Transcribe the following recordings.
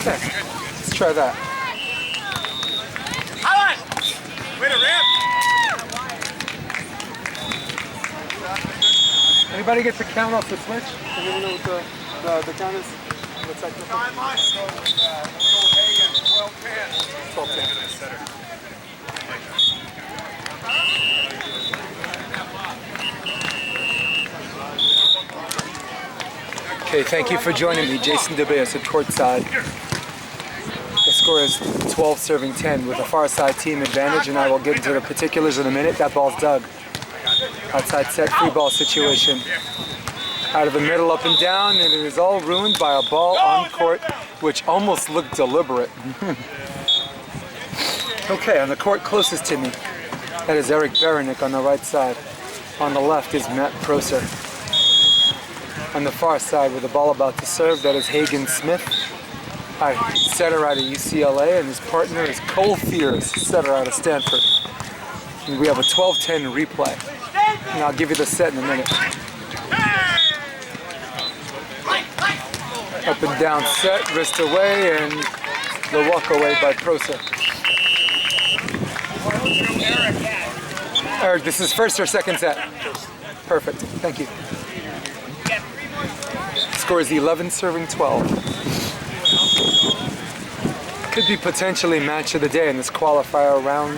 Okay, let's try that. Way to ramp. Anybody get the count off the switch? Anyone know what the count is? The technical? Time on. Let's go Hagen, 12-10. 12-10. Okay, thank you for joining me. Jason DeBeas at court side. The score is 12 serving 10 with a far side team advantage, and I will get into the particulars in a minute. That ball's dug. Outside set, free ball situation. Out of the middle, up and down, and it is all ruined by a ball on court, which almost looked deliberate. Okay, on the court closest to me, that is Eric Beranek on the right side. On the left is Matt Proser. On the far side with the ball about to serve, that is Hagen Smith. Setter out of UCLA, and his partner is Fiers, setter out of Stanford. And we have a 12-10 replay. And I'll give you the set in a minute. Up and down set, wrist away, and the walk away by Proser. Eric, this is first or second set? Perfect, thank you. Score is 11 serving 12. Could be potentially match of the day in this qualifier round,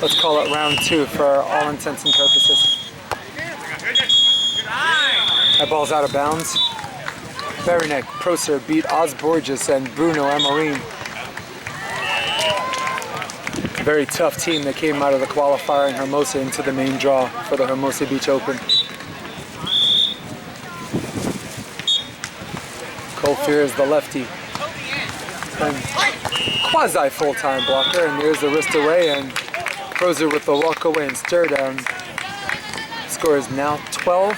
let's call it round 2 for all intents and purposes. That ball's out of bounds. Beranek, Proser beat Oz Borges and Bruno Amorim. Very tough team that came out of the qualifier in Hermosa into the main draw for the Hermosa Beach Open. Fiers, the lefty. And quasi full-time blocker, and there's the wrist away, and Proser with the walk away and stir down. Score is now 12,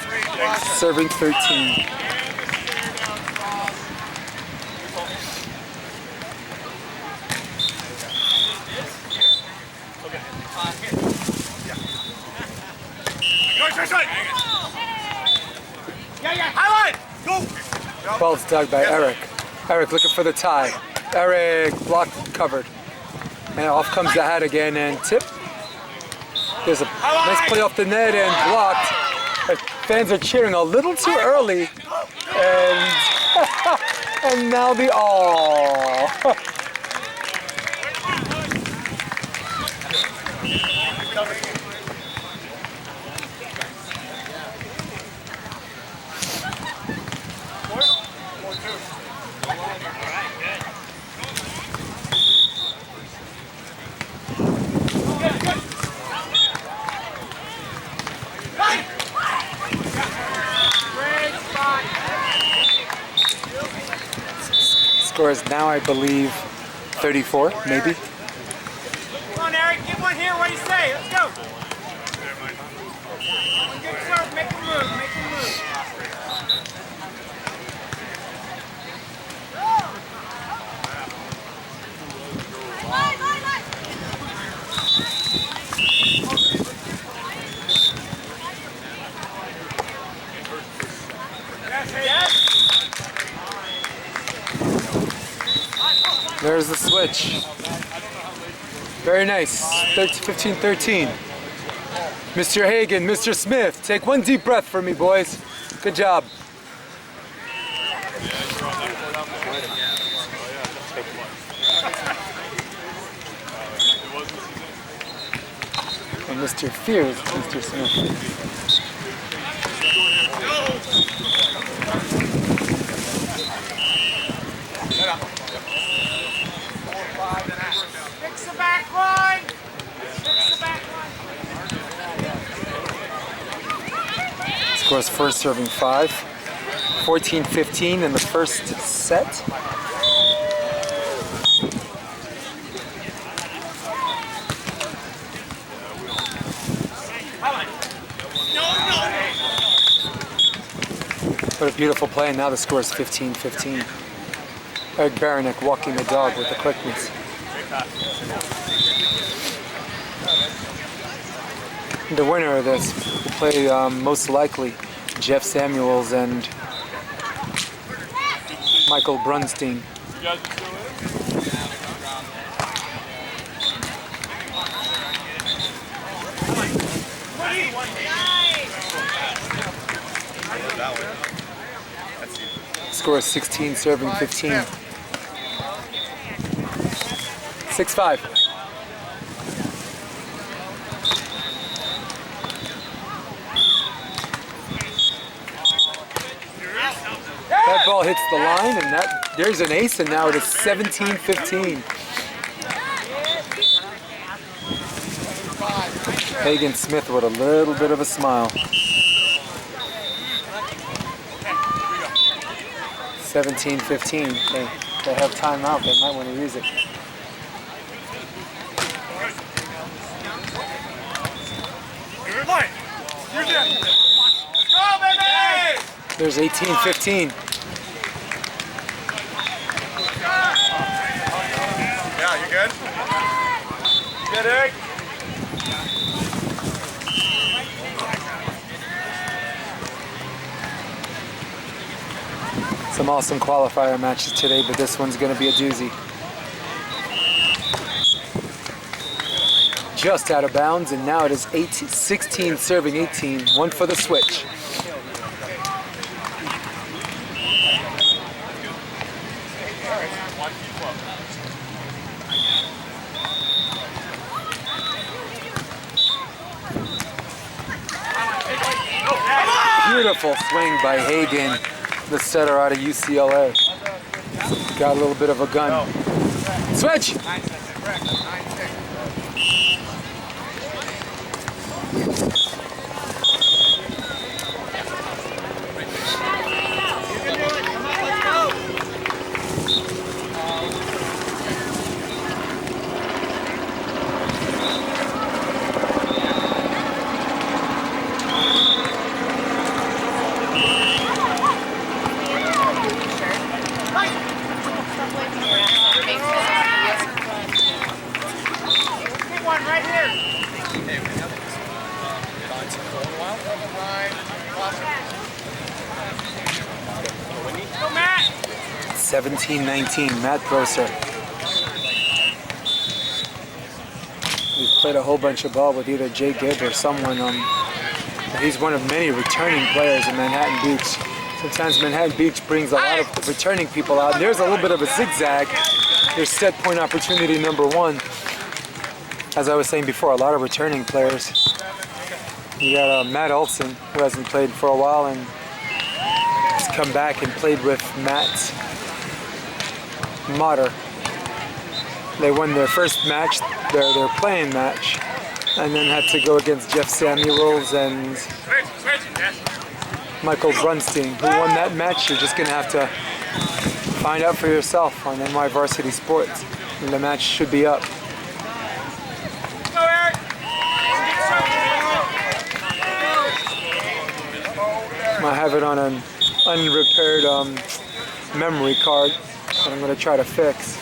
serving 13. Ball's dug by Eric. Eric looking for the tie. Eric blocked, covered. And off comes the hat again and tip. There's a nice play off the net and blocked. Fans are cheering a little too early. And, and now the all. Score is now, I believe, 34, maybe. Come on, Eric, get one here. What do you say? Let's go. Good serve. Make him move. Make him move. There's the switch. Very nice. 15-13. Mr. Hagen, Mr. Smith, take one deep breath for me, boys. Good job. And Mr. Fiers, Mr. Smith. Fix the back line. Fix the back line. Scores first serving 5. 14-15 in the first set. What a beautiful play, and now the score is 15-15. Eric Beranek walking the dog with the quickness. The winner of this will play most likely Jeff Samuels and Michael Brunstein. Score is 16, serving 15. 6-5. That ball hits the line, and there's an ace, and now it is 17-15. Hagen Smith with a little bit of a smile. 17-15. They have timeout. They might want to use it. There's 18-15. Yeah, you good? You good, Eric? Some awesome qualifier matches today, but this one's going to be a doozy. Just out of bounds, and now it is 16 serving 18. One for the switch. Beautiful swing by Hagen, the setter out of UCLA. Got a little bit of a gun. Switch! Right here. 17-19, Matt Grosser. We've played a whole bunch of ball with either Jay Gibb or someone. He's one of many returning players in Manhattan Beach. Sometimes Manhattan Beach brings a lot of returning people out. And there's a little bit of a zigzag. There's set point opportunity number one. As I was saying before, a lot of returning players. You got Matt Olson, who hasn't played for a while, and has come back and played with Matt Motter. They won their first match, their playing match, and then had to go against Jeff Samuels and Michael Brunstein, who won that match. You're just going to have to find out for yourself on NY Varsity Sports, and the match should be up. I have it on an unrepaired memory card that I'm going to try to fix.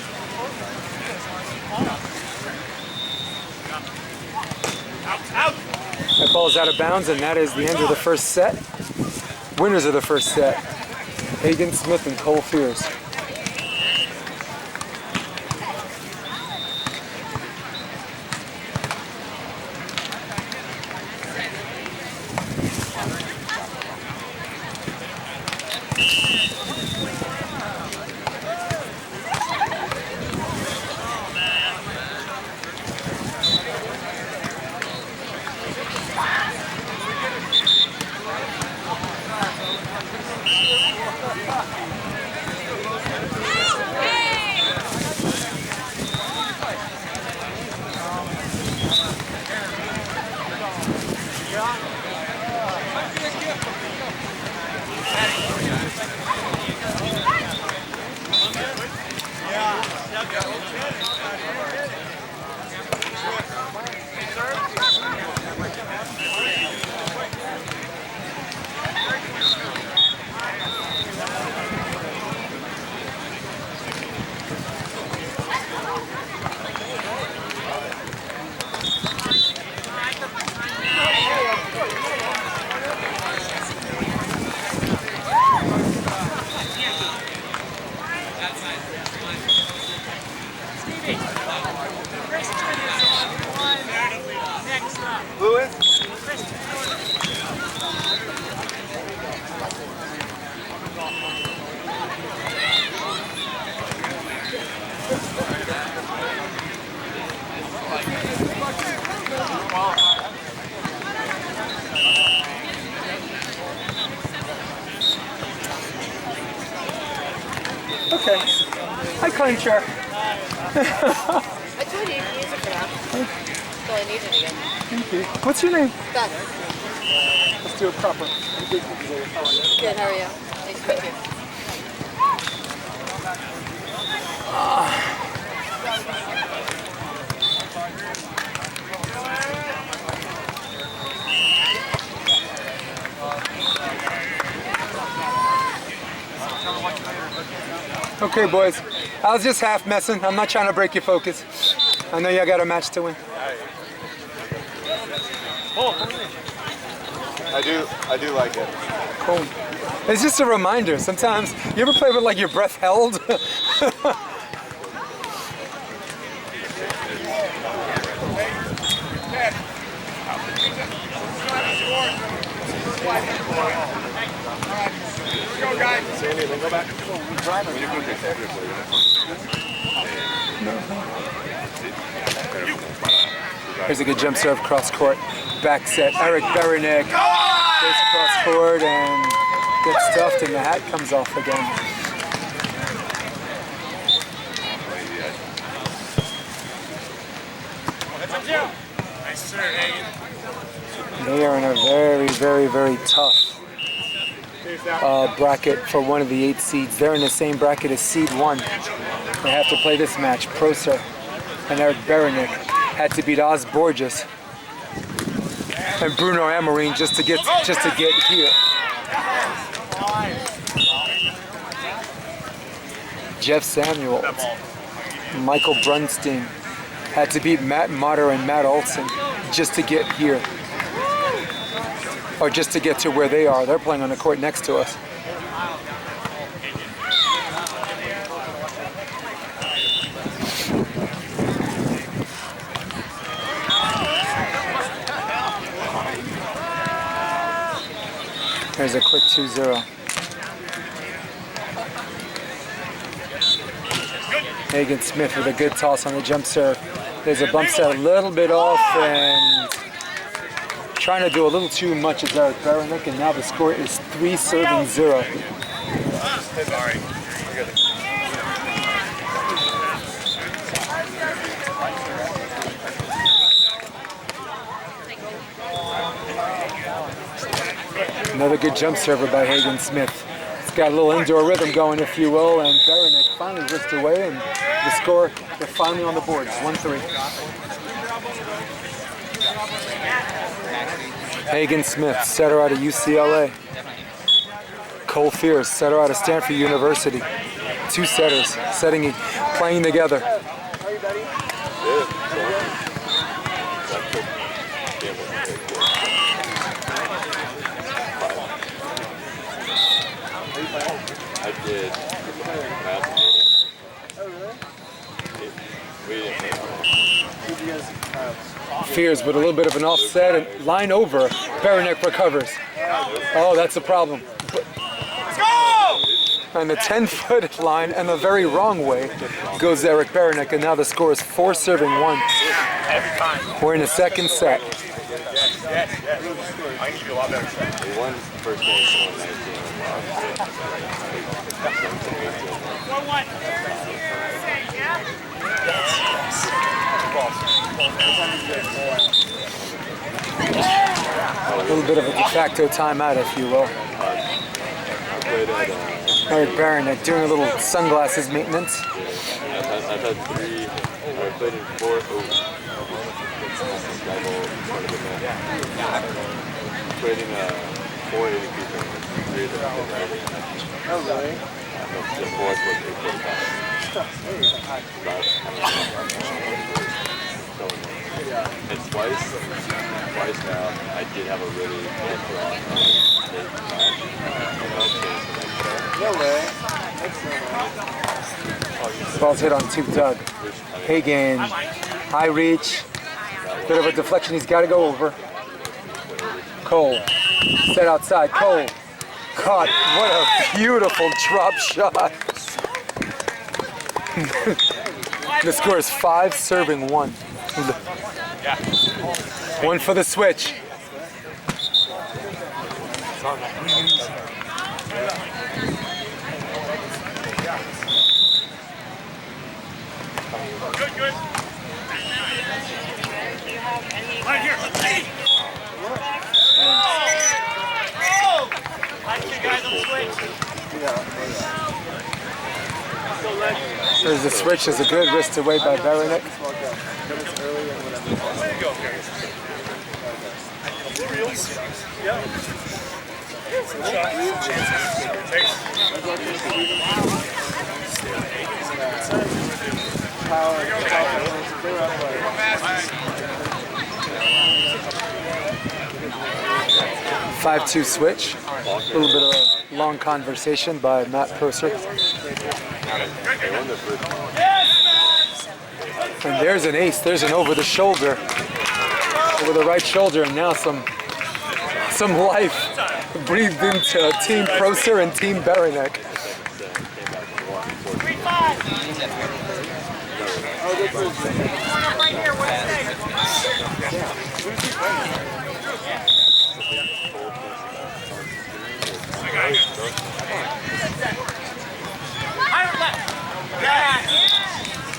That ball's out of bounds, and that is the end of the first set. Winners of the first set, Hagen Smith and Cole Fiers. Lewis? Okay. Hi, clincher. I told you to use it for that. So I need it again. Thank you. What's your name? Done. Let's do it proper. Good, how are you? Nice to meet you. Okay, boys. I was just half messing. I'm not trying to break your focus. I know y'all got a match to win. I do like it. Cool. It's just a reminder. Sometimes, you ever play with like your breath held? Go, guys. Sandy, then go back. Here's a good jump serve cross court. Back set. Eric Beranek goes cross court and gets stuffed, and the hat comes off again. Nice sir, Hagen. They are in a very, very, very tough bracket for one of the 8 seeds. They're in the same bracket as seed 1. They have to play this match. Proser and Eric Beranek had to beat Oz Borges and Bruno Amorim just to get here. Jeff Samuels, Michael Brunstein had to beat Matt Motter and Matt Olson just to get here. Or just to get to where they are. They're playing on the court next to us. There's a quick 2-0. Hagen Smith with a good toss on the jump serve. There's a bump set a little bit off and trying to do a little too much as Eric Beranek, and now the score is 3-0. Sorry. Another good jump server by Hagen Smith. It's got a little indoor rhythm going, if you will, and Beranek finally whisked away, and the score, they're finally on the board, 1-3. Hagen Smith, setter out of UCLA. Cole Fiers, setter out of Stanford University. 2 setters, playing together. I did. Oh, really? We didn't. Fiers with a little bit of an offset and line over. Beranek recovers. Oh, that's a problem. Let's go! And the 10-foot line and the very wrong way goes Eric Beranek, and now the score is 4-1. We're in the second set. Yes. I need to do a lot better. We won first game 1-19. A little bit of a de facto timeout, if you will. Eric Beranek doing a little sunglasses maintenance. I've had 3, I played in 4 played in 4 AVP tournaments, 3 of them. Oh, really? The 4th was 845. And twice now, I did have a really good draw. No way. Ball's hit on two, Doug. Hagen, high reach. Bit of a deflection, he's got to go over. Cole, set outside, Cole. Caught, what a beautiful drop shot. The score is 5, serving 1. 1 for the switch. Good. Right here. There's the switch, is a good wrist away by Beranek. Five-two switch. A little bit of a long conversation by Matt Prosser. And there's an ace. There's an over the shoulder, over the right shoulder, and now some life breathed into Team Prosser and Team Beranek.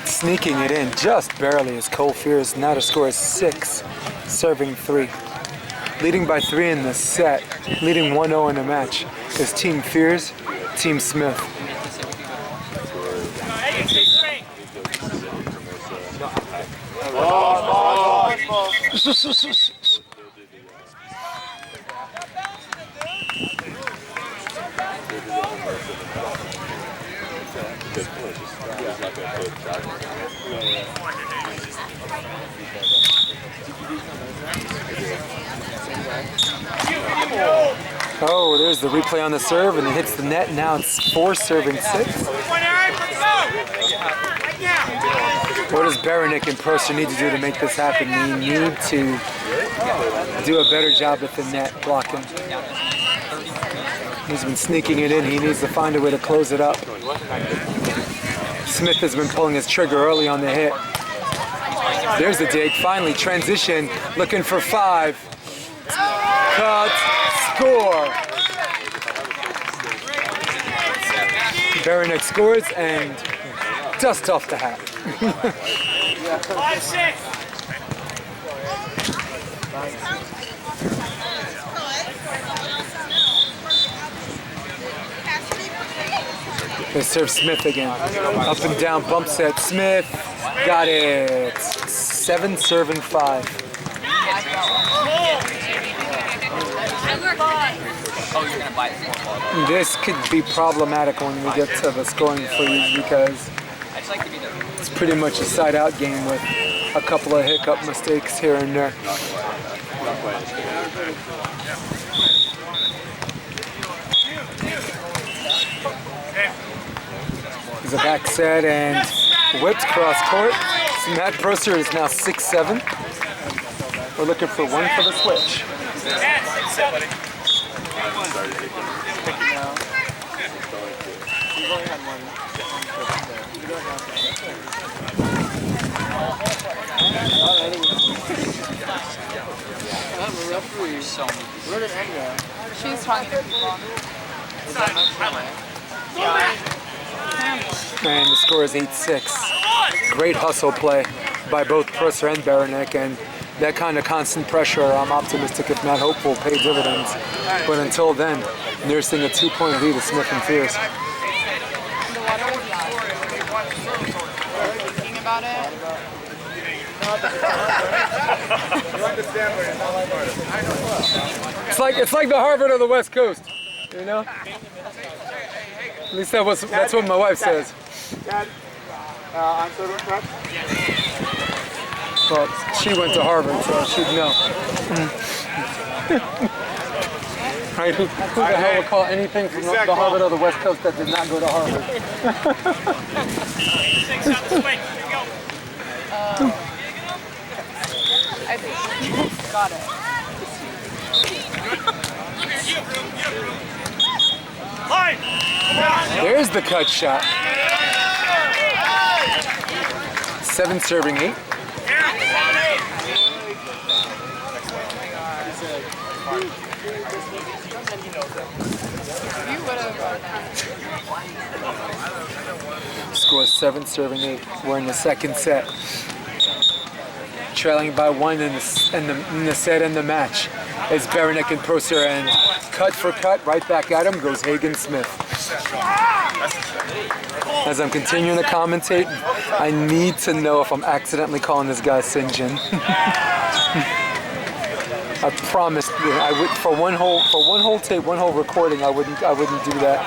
Sneaking it in just barely is Cole Fiers. Now the score is 6, serving 3. Leading by 3 in the set, leading 1-0 in the match is Team Fiers, Team Smith. Oh, there's the replay on the serve, and it hits the net. Now it's 4, serving 6. What does Beranek and Prosser need to do to make this happen? They need to do a better job at the net blocking. He's been sneaking it in. He needs to find a way to close it up. Smith has been pulling his trigger early on the hit. There's the dig. Finally, transition, looking for 5. Cut, score. Beranek scores and dust off the hat. 5-6. They serve Smith again. Up and down bump set. Smith got it. 7, serving 5. This could be problematic when we get to the scoring freeze because it's pretty much a side-out game with a couple of hiccup mistakes here and there. There's a back set and whipped cross court. So Matt Prosser is now 6-7. We're looking for 1 for the switch. Where did Anne go? She's talking to people. And the score is 8-6. Great hustle play by both Prosser and Beranek, and that kind of constant pressure, I'm optimistic if not hopeful, will pay dividends. But until then, nursing a 2-point lead with Smith and Fiers. The water was not. Thinking about it. It's like the Harvard of the West Coast, you know? At least that's what my wife says. Dad, answer the truck. Well, she went to Harvard, so she'd know. Right? Who the hell would call anything from the Harvard or the West Coast that did not go to Harvard? I think got it. There's the cut shot. 7 serving 8. Score 7 serving 8. We're in the second set. Trailing by 1 in the set and the match. It's Beranek and Prosser, and cut for cut, right back at him goes Hagen Smith. As I'm continuing to commentate, I need to know if I'm accidentally calling this guy Sinjin. I promised I would for one whole tape, one whole recording. I wouldn't do that.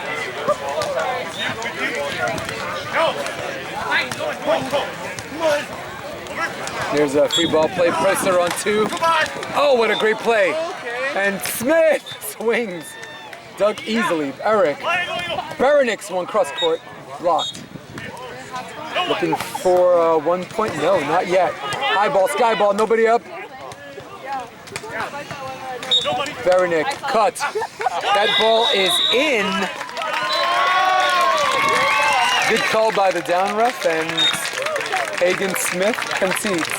There's a free ball play. Prosser on 2. Oh, what a great play! And Smith swings. Dug easily. Eric. Berenek's one cross court. Blocked. Looking for 1 point. No, not yet. High ball, sky ball. Nobody up. Beranek cut. That ball is in. Good call by the down ref, and Hagen Smith concedes.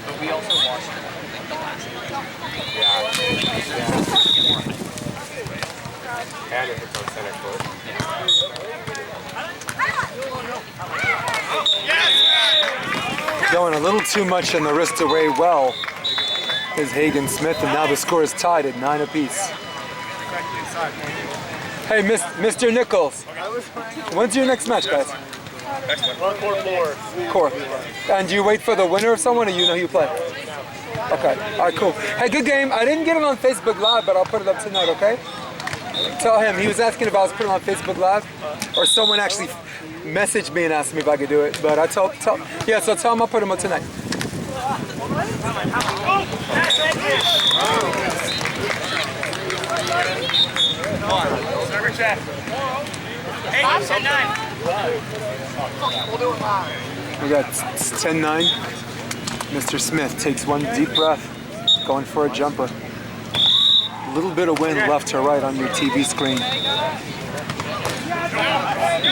But we also watched it. Hagen hits on center court. Going a little too much in the wrist away well is Hagen Smith, and now the score is tied at 9 apiece. Hey, Mr. Nichols, when's your next match, guys? Core. And do you wait for the winner of someone, or you know who you play? Okay, all right, cool. Hey, good game. I didn't get it on Facebook Live, but I'll put it up tonight, okay? Tell him. He was asking if I was putting it on Facebook Live, or someone actually messaged me and asked me if I could do it. But I so tell him I'll put him on tonight. Server check. 10-9. We got 10-9. Mr. Smith takes one deep breath, going for a jumper. A little bit of wind left to right on your TV screen.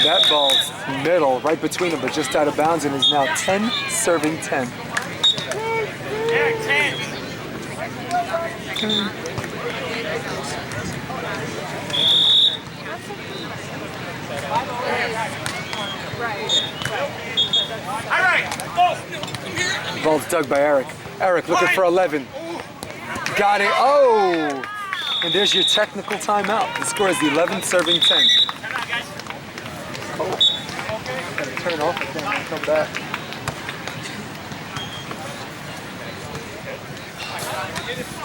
That ball's middle, right between them, but just out of bounds, and is now 10 serving 10. Ball's dug by Eric. Eric looking for 11. Got it. Oh! And there's your technical timeout. The score is 11 serving 10. Oh. Gotta turn off again and come back.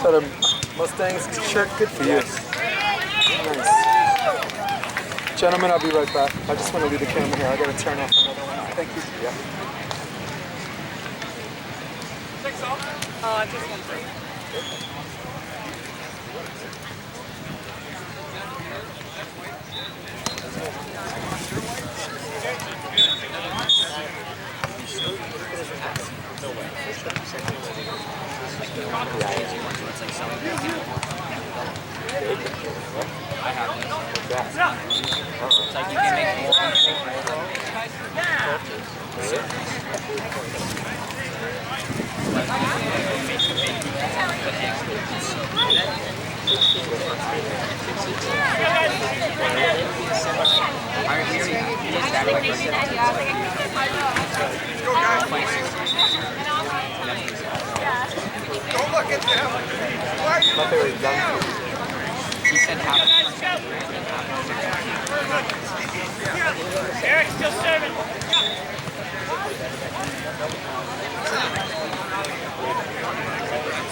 So the Mustangs shirt, good for you. Nice. Gentlemen, I'll be right back. I just want to leave the camera here. I gotta turn off another one. Thank you. Yeah. Oh, I just want to. It's like you can make more. Don't look at them. My favorite is done. He said half. Eric, still serving.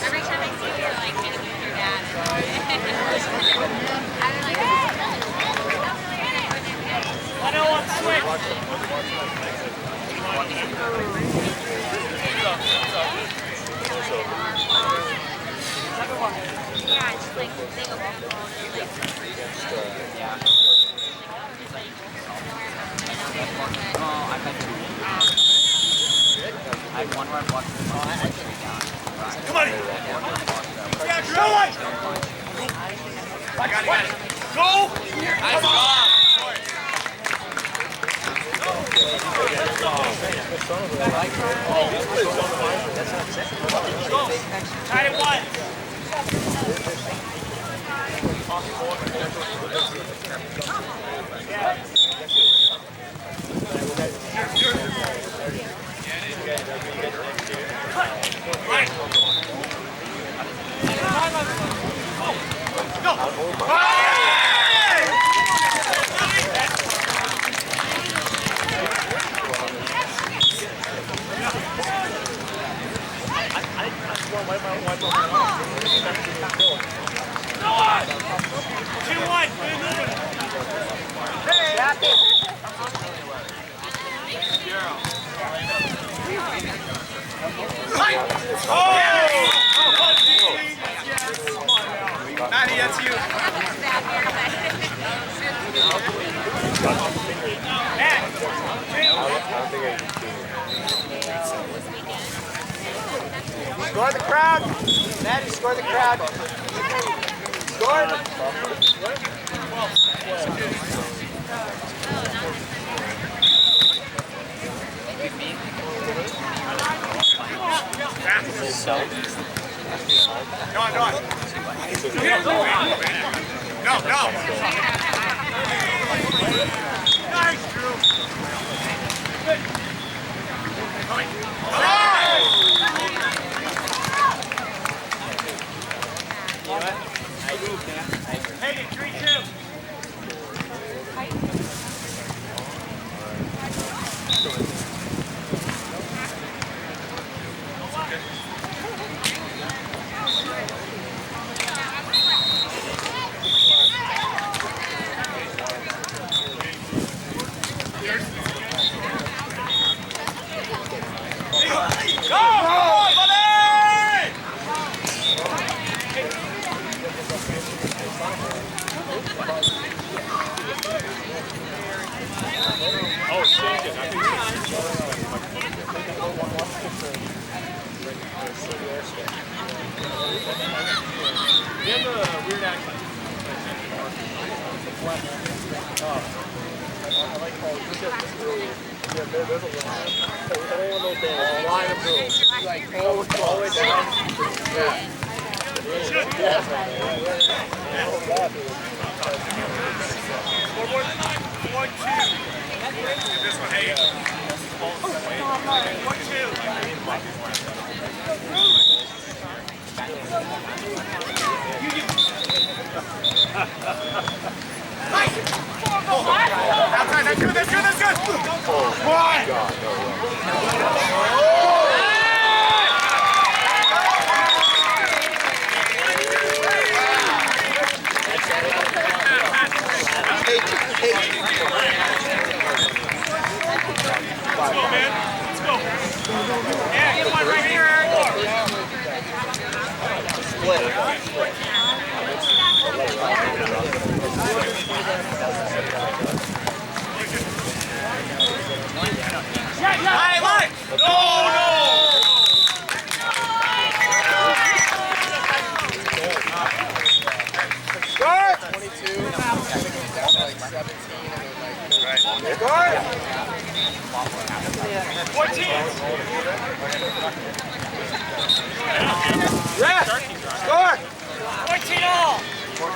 Every time I see you, like, getting with your dad. I'm like, I don't want to switch. yeah, it's just like, they go back. I had one run watching the ball. Come on. Yeah, drill it. I got it. Go. Nice job. Tied at 1. Right. Go. Maddie, that's you. Score the crowd. Maddie, score the crowd. Score. Go on. No. Nice, Drew. Good. Hagen, 3-2. That's good. Let's go. Yeah, get one right here, Eric. Hey, Mike! No! Score. 22. Like 17. Score. 14! Ref. Score. 14 all!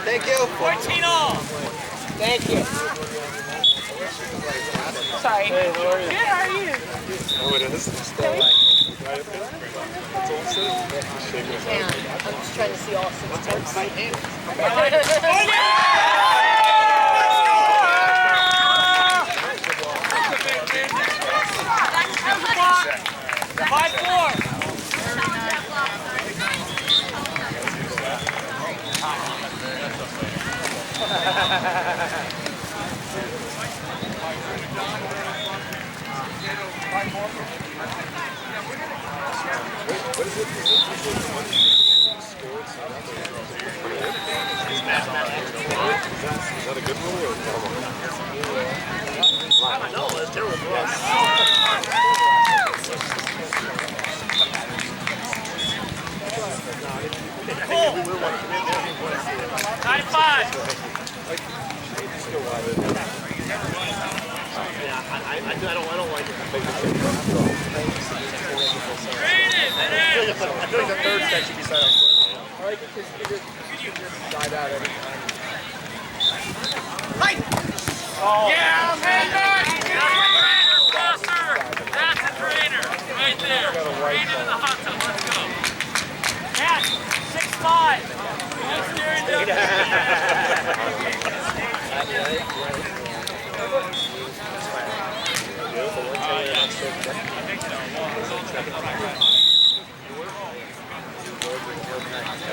Thank you. 14 all! Thank you. Sorry. Hey, how are you? Good, how are you? Oh, it is? It's still right up there? It's all set? Yeah, I'm just trying to see all 6 parts. Oh, yeah! Let's go!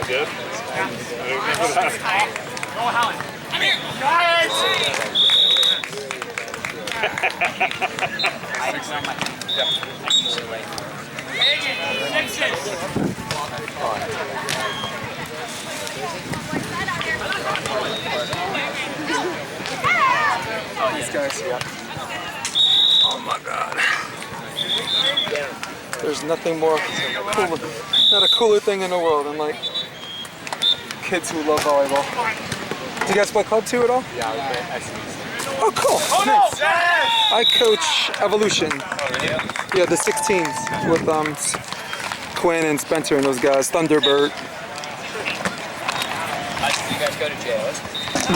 Good? These guys, yeah. Oh my God. There's nothing more cooler, not a cooler thing in the world than like kids who love volleyball. Do you guys play club too at all? Yeah, I was SEC. Oh, cool. Nice. I coach Evolution. Yeah, the 16s with Quinn and Spencer and those guys. Thunderbird. Did you guys go to JOs?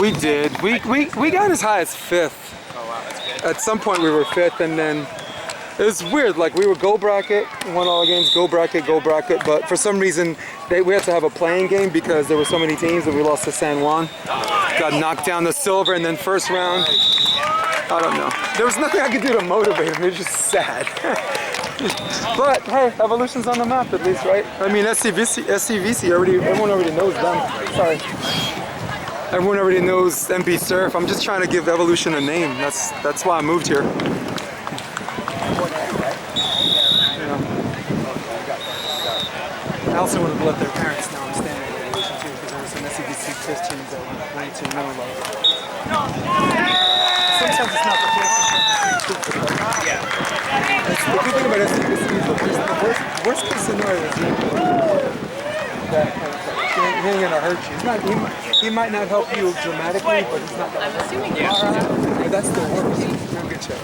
We did. We got as high as 5th. Oh wow, that's good. At some point we were 5th, and then it was weird. Like we were go bracket, won all the games, go bracket, but for some reason we had to have a playing game because there were so many teams that we lost to San Juan. Got knocked down to silver, and then first round, I don't know. There was nothing I could do to motivate them. It was just sad. But hey, Evolution's on the map at least, right? I mean, SCVC everyone already knows them. Sorry. Everyone already knows MP Surf. I'm just trying to give Evolution a name. That's why I moved here. I also would have let their parents know I'm standing in Evolution too, because there were some SCVC Christians that went way too middle level. Sometimes it's not the case. The good thing about SCVC is the worst case scenario is that he ain't gonna hurt you. He might not help you dramatically, but he's not gonna hurt you. But that's the worst. You're in good shape.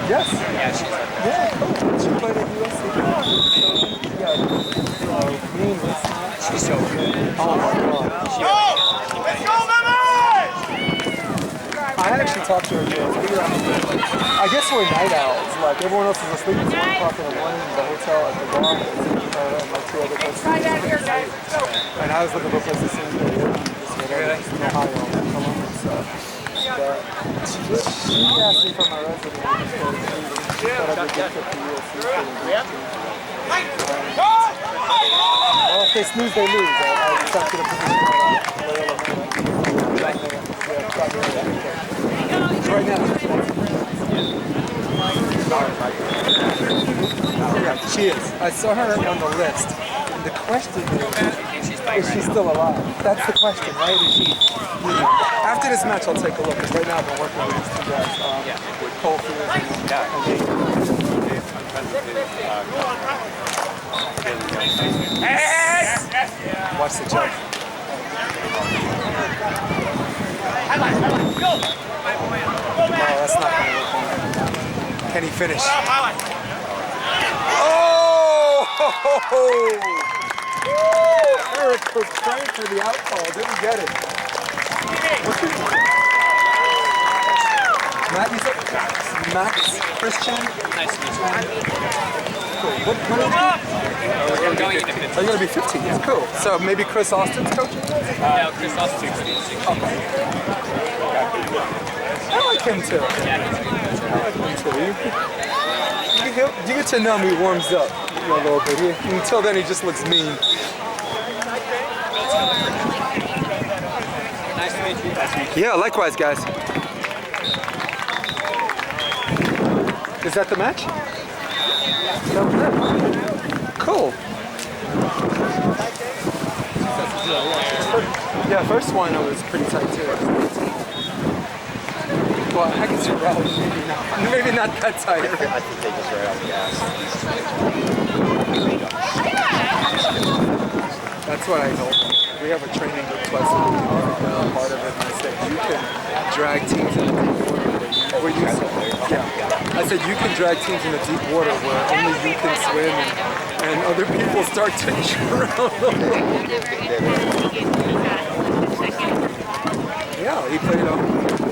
Yes. Yeah, cool. She played at USC. She's so good. Oh my God. Let's go, members! I actually talked to her. I guess we're night owls. Like everyone else is asleep. It's 1 o'clock in the morning in the hotel at the bar. And my 2 other places. And I was looking for places to see. In Ohio, Columbus. But she asked me for my resume because she thought I'd be good fit for USC. Well, if they snooze, they lose. I tried to get a position right now. Yeah, she is. I saw her on the list. And the question is she still alive? That's the question, right? Is she? After this match, I'll take a look, because right now I've been working with these 2 guys, with Cole Fiers and watch the jump. Oh, that's not going to work. Can he finish? Oh! Eric was trying for the outcall, didn't get it. Matt, you said? Max Christian? Nice to meet you. Cool. What We're going into 15. are you going to be 15? Yeah. Cool. So maybe Chris Austin's coaching? No, Chris Austin's 16. Okay. I like him too. Yeah, he's good. You get to know him, he warms up a little bit. Until then, he just looks mean. Nice to meet you. Yeah, likewise, guys. Is that the match? That was it. Cool. Yeah, first one was pretty tight too. Well, I guess you're right. Maybe not that tight. I think they just ran out of gas. That's what I told them. We have a training group twice a week. Part of it, and I said you can drag teams in the deep water. Where you, yeah. I said you can drag teams in the deep water where only you can swim, and other people start to drown. Yeah, he played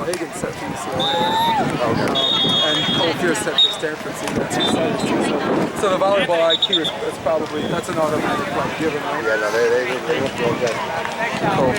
Hagen set for UCLA, and Fiers set for Stanford, so that's two sides too. So the volleyball IQ is probably, that's an automatic like given, right? Yeah, no, they look real good. Cool.